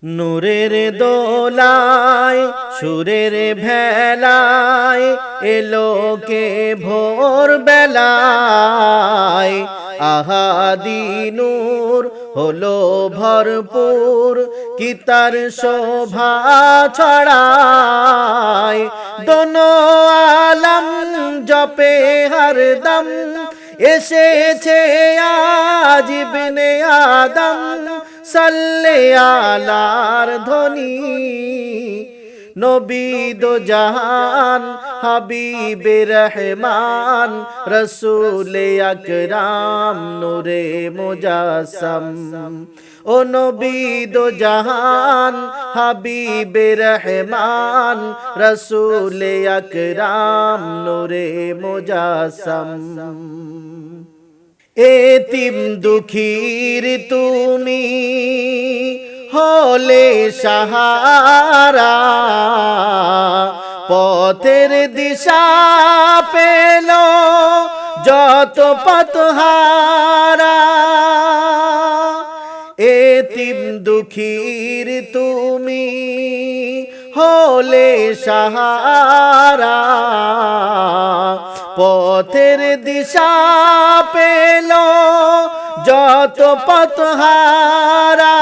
নূরের দোলায় সুরের ভেলায় এলোকে ভোর বেলায় আহাদি নূর হলো ভরপুর কি তার শোভা ছড়ায় দোনো আলম জপে হরদম এসেছে আজ ইবনে আদম সাল্লে আলার ধ্বনি নবী দো জাহান হাবিবে রহমান রসূল আকরাম নূরে মুজাসসাম ও নবী দো জাহান হাবিবে রহমান রসূল আকরাম নূরে মুজাসসাম এতিম দুঃখীর তুমি হলে সাহারা পথের দিশা পেল যত পথহারা এতিম দুঃখীর তুমি হলে সাহারা পথের দিশা পেল যত পথহারা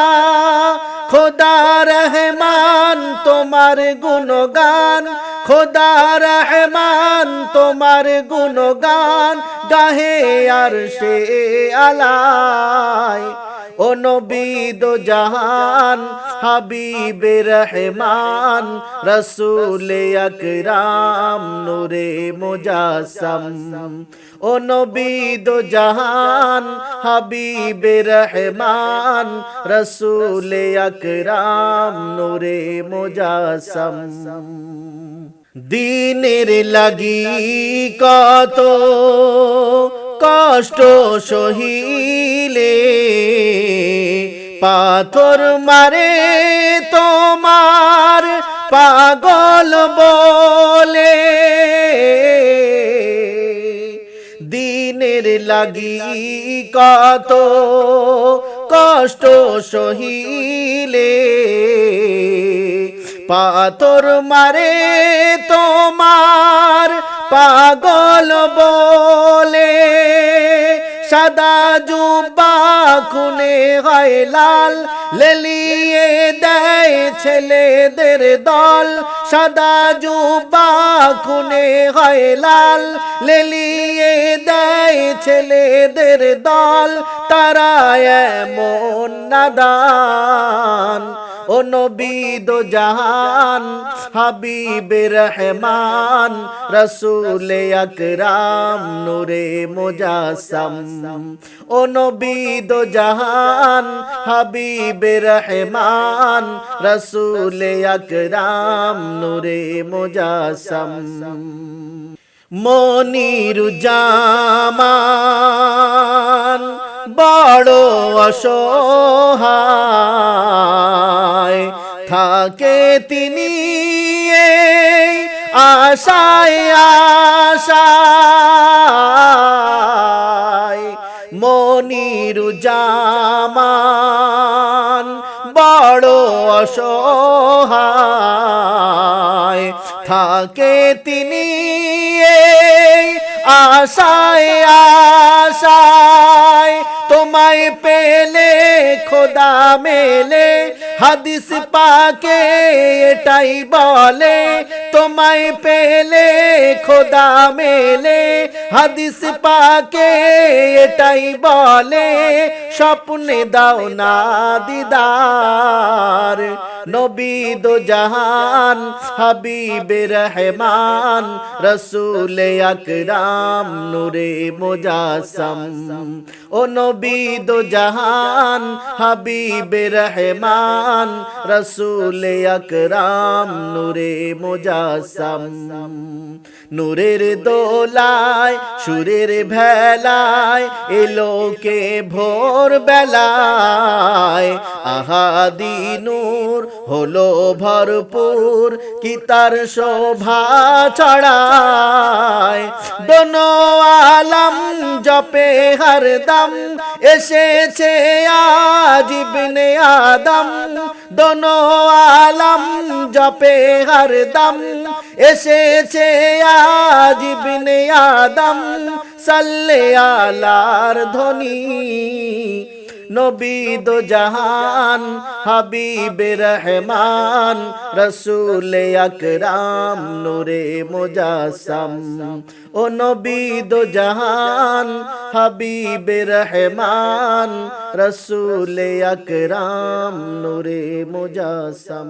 খোদা রহমান তোমার গুণগান খোদা রহমান তোমার গুণগান গাহে আরশে আলায় ও নবী দো জাহান হাবিবে রহমান রসূল আকরাম নূরে মুজাসসাম ও নবী দো জাহান হাবিবে রহমান রসূল আকরাম নূরে মুজাসসাম দ্বীনের লাগি কত কষ্ট সহিলে পাথর মারে তোমার পাগল বলে দ্বীনের লাগি কত কষ্ট সহিলে পাথর মারে তোমার পাগল বলে সাদা জুব্বা খুলে হয় লাল লেলিয়ে দেয় ছেলেদের দল সাদা জুব্বা খুলে হয় লাল লেলিয়ে দেয় ছেলেদের দল তারা এমন নাদান ও নবী দো জাহান হাবিবে রহমান রসূল আকরাম নূরে মুজাসসাম ও নবী দো জাহান হাবিবে রহমান রসূল আকরাম নূরে মুজাসসাম মনিরুজ্জামান বড় অসহায় থাকে তিনি এই আশায় আশায় মনিরুজ্জামান বড় অসহায় থাকে তিনি এই আশায় আশায় তোমায় পেলে খোদা মেলে হাদিস পাকে এটাই বলে তোমায় পেলে খোদা মেলে হাদিস পাকে এটাই বলে স্বপ্নে দাও না দিদার নবী দো জাহান হাবিবে রহমান রসূল আকরাম নূরে মুজাসসাম ও নবী দো জাহান হাবিবে রহমান রসূল আকরাম নূরে মুজাসসাম নূরের দোলায় সুরের ভেলায় এলোকে ভোর বেলায় আহাদি নূর হলো ভরপুর কি তার শোভা ছড়ায় দোনো আলম জপে হরদম এসেছে আজ ইবনে আদম দোনো আলম জপে হরদম এসেছে আজ ইবনে আদম সাল্লে আলার ধ্বনি নবী দো জাহান হাবিবে রহমান রসুল আকরাম নূরে মুজাসসাম ও নবী দো জাহান হাবিবে রহমান রসুল আকরাম নূরে মুজাসসাম